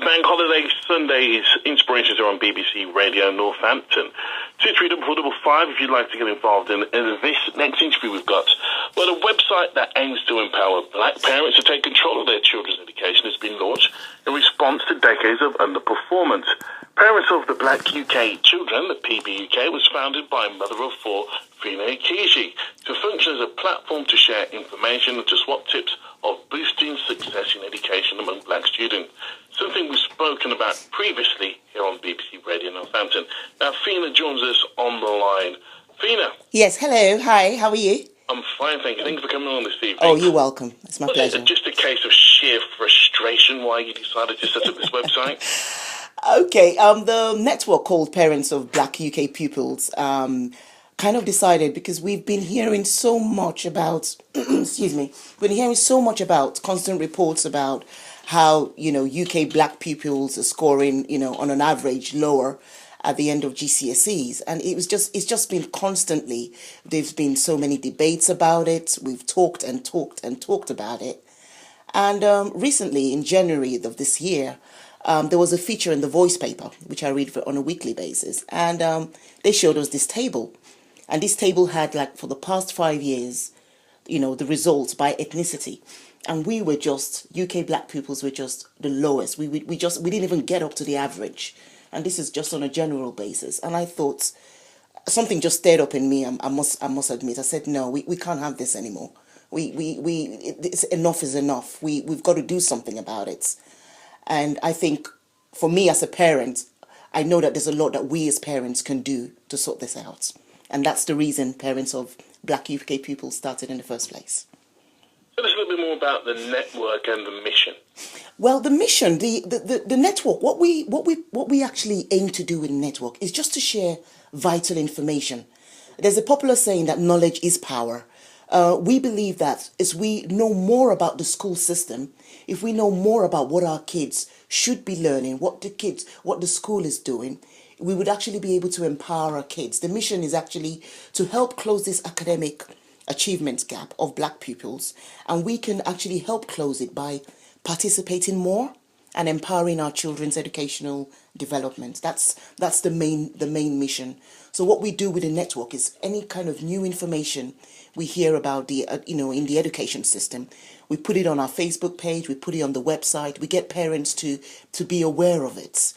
Bank Holiday Sundays. Inspirations are on BBC Radio Northampton. 234455 if you'd like to get involved in this next interview we've got. Well, a website that aims to empower black parents to take control of their children's education has been launched in response to decades of underperformance. Parents of the Black UK Children, the PBUK, was founded by a mother of four, Phinnah Ikeji, to function as a platform to share information and to swap tips of boosting success in education among black students. Something we've spoken about previously here on BBC Radio Northampton. Now, Phinnah joins us on the line. Phinnah. Yes, hello. Hi, how are you? I'm fine, thank you. Thanks for coming on this evening. Oh, you're welcome. It's my pleasure. Was it just a case of sheer frustration why you decided to set up this website? Okay, the network called Parents of Black UK Pupils kind of decided, because we've been hearing so much about, excuse me, we've been hearing so much about constant reports about how, UK black pupils are scoring, on an average lower at the end of GCSEs. And it's just been constantly, there's been so many debates about it. We've talked and talked and talked about it. And recently, in January of this year, there was a feature in the Voice paper, which I read on a weekly basis. And they showed us this table. And this table had, for the past 5 years, the results by ethnicity. And we were just, UK black pupils were just the lowest. We didn't even get up to the average. And this is just on a general basis. And I thought, something just stirred up in me, I must admit. I said, no, we can't have this anymore. Enough is enough. We've got to do something about it. And I think, for me as a parent, I know that there's a lot that we as parents can do to sort this out. And that's the reason Parents of Black UK Pupils started in the first place. Tell us a little bit more about the network and the mission. Well, the mission, the network, what we actually aim to do with the network is just to share vital information. There's a popular saying that knowledge is power. We believe that as we know more about the school system, if we know more about what our kids should be learning, what the school is doing, we would actually be able to empower our kids. The mission is actually to help close this academic achievement gap of black pupils, and we can actually help close it by participating more and empowering our children's educational development. That's the main mission. So what we do with the network is any kind of new information we hear about in the education system, we put it on our Facebook page, we put it on the website, we get parents to be aware of it.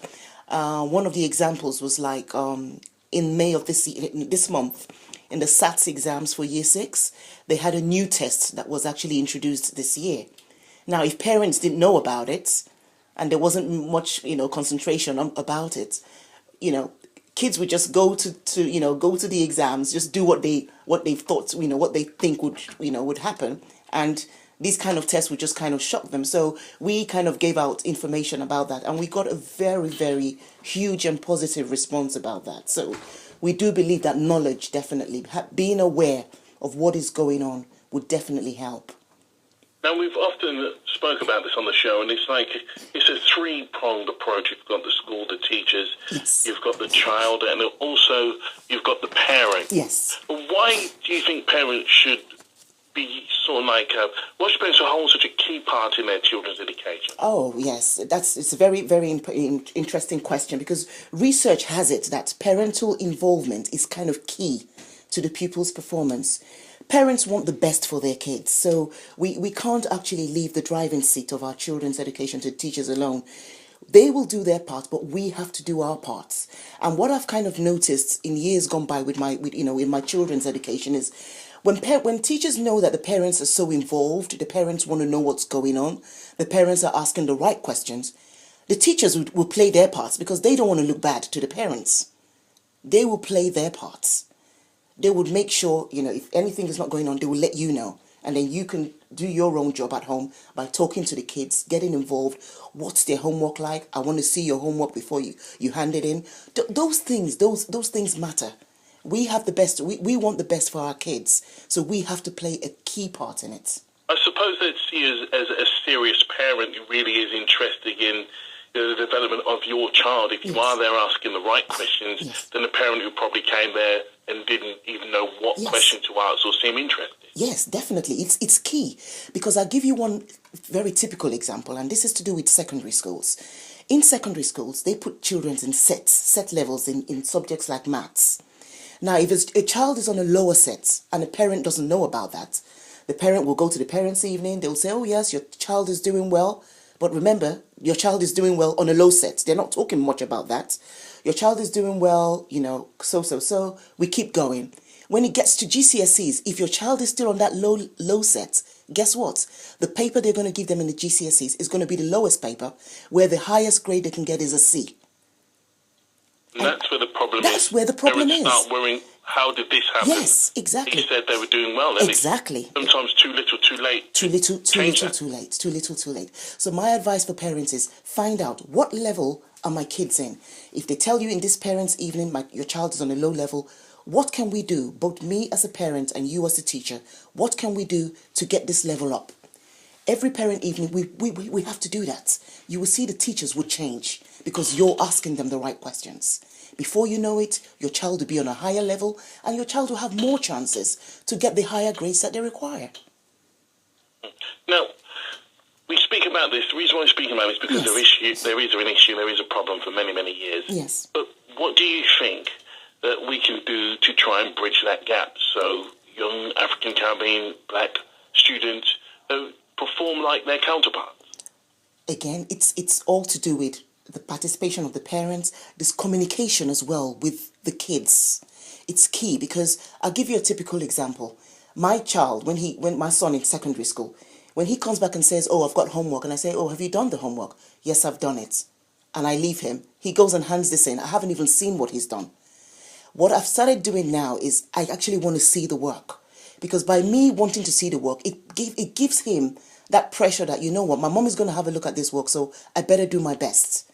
One of the examples was in May of this month, in the SATs exams for Year 6, they had a new test that was actually introduced this year. Now, if parents didn't know about it, and there wasn't much, concentration about it, kids would just go to the exams, just do what they thought, what they think would happen, and these kind of tests would just kind of shock them. So we kind of gave out information about that, and we got a very, very huge and positive response about that. So we do believe that knowledge, definitely, being aware of what is going on, would definitely help. Now, we've often spoke about this on the show, and it's a three-pronged approach. You've got the school, the teachers, yes, you've got the child, and also you've got the parent. Yes. Why do you think parents should be why should parents hold such a key part in their children's education? Oh, yes, it's a very, very interesting question, because research has it that parental involvement is kind of key to the pupil's performance. Parents want the best for their kids, so we can't actually leave the driving seat of our children's education to teachers alone. They will do their part, but we have to do our parts. And what I've kind of noticed in years gone by with my children's education is when teachers know that the parents are so involved, the parents want to know what's going on, the parents are asking the right questions, the teachers will play their parts, because they don't want to look bad to the parents. They will play their parts. They would make sure, if anything is not going on, they will let you know. And then you can do your own job at home by talking to the kids, getting involved. What's their homework like? I want to see your homework before you hand it in. Those things matter. We have the best. We want the best for our kids. So we have to play a key part in it. I suppose they'd see you as a serious parent who really is interested in the development of your child. If you yes, are there asking the right questions, yes, than a parent who probably came there and didn't even know what yes, question to ask or seem interested. Yes, definitely. It's key, because I'll give you one very typical example, and this is to do with secondary schools. In secondary schools, they put children in set levels in subjects like maths. Now, if a child is on a lower set and a parent doesn't know about that, the parent will go to the parents' evening. They'll say, oh, yes, your child is doing well. But remember, your child is doing well on a low set. They're not talking much about that. Your child is doing well, so. We keep going. When it gets to GCSEs, if your child is still on that low set, guess what? The paper they're going to give them in the GCSEs is going to be the lowest paper, where the highest grade they can get is a C. And that's where the problem is. That's where the problem is. Parents start worrying, how did this happen? Yes, exactly. He said they were doing well. Exactly. Sometimes too little, too late. Too little, too late. Too little, too late. So my advice for parents is find out what level are my kids in. If they tell you in this parents' evening, your child is on a low level, what can we do, both me as a parent and you as a teacher, what can we do to get this level up? Every parent evening, we have to do that. You will see the teachers would change because you're asking them the right questions. Before you know it, your child will be on a higher level and your child will have more chances to get the higher grades that they require. Now, we speak about this. The reason why we speak about it is because there is a problem for many, many years. Yes. But what do you think that we can do to try and bridge that gap so young African Caribbean black students perform like their counterparts? Again, it's all to do with the participation of the parents, this communication as well with the kids. It's key because I'll give you a typical example. My child, when my son in secondary school, when he comes back and says, oh, I've got homework, and I say, oh, have you done the homework? Yes, I've done it. And I leave him. He goes and hands this in. I haven't even seen what he's done. What I've started doing now is I actually want to see the work. Because by me wanting to see the work, it gives him that pressure that, you know what, my mom is going to have a look at this work, so I better do my best.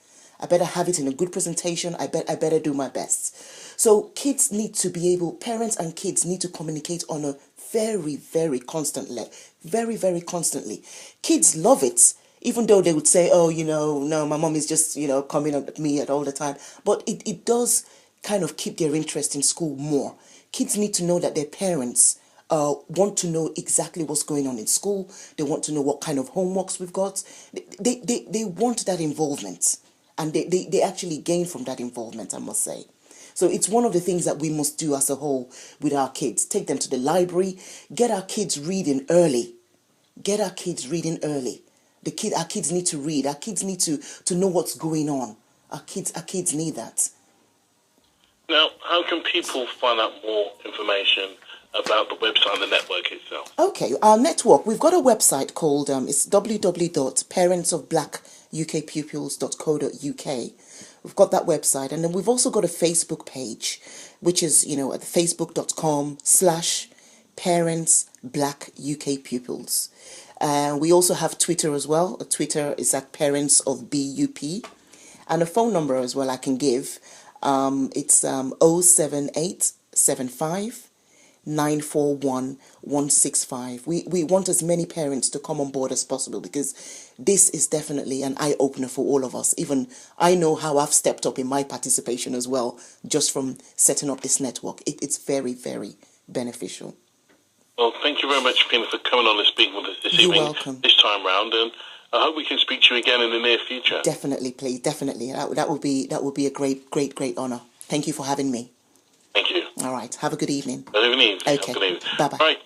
I better have it in a good presentation. I better do my best. So kids need to be able, parents and kids need to communicate on a very, very constant level. Very, very constantly. Kids love it, even though they would say, oh, no, my mom is just, coming at me at all the time. But it does kind of keep their interest in school more. Kids need to know that their parents want to know exactly what's going on in school. They want to know what kind of homeworks we've got. They want that involvement. And they actually gain from that involvement, I must say. So it's one of the things that we must do as a whole with our kids. Take them to the library. Get our kids reading early. Get our kids reading early. Our kids need to read. Our kids need to know what's going on. Our kids need that. Now, how can people find out more information about the website and the network itself? Okay, our network, we've got a website called, it's www.parentsofblackukpupils.co.uk. We've got that website, and then we've also got a Facebook page, which is, at facebook.com/parentsblackukpupils. We also have Twitter as well. Twitter is at Parents of BUP. And a phone number as well I can give. It's 07875 941 165. We want as many parents to come on board as possible because this is definitely an eye-opener for all of us. Even I know how I've stepped up in my participation as well, just from setting up this network. It's very, very beneficial. Well, thank you very much, Phinnah, for coming on and speaking with us this evening. You're welcome. This time round, and I hope we can speak to you again in the near future. Definitely, please, definitely. That would be a great honor. Thank you for having me. Thank you. All right. Have a good evening. Good evening. Okay. Good evening. Bye-bye. All right.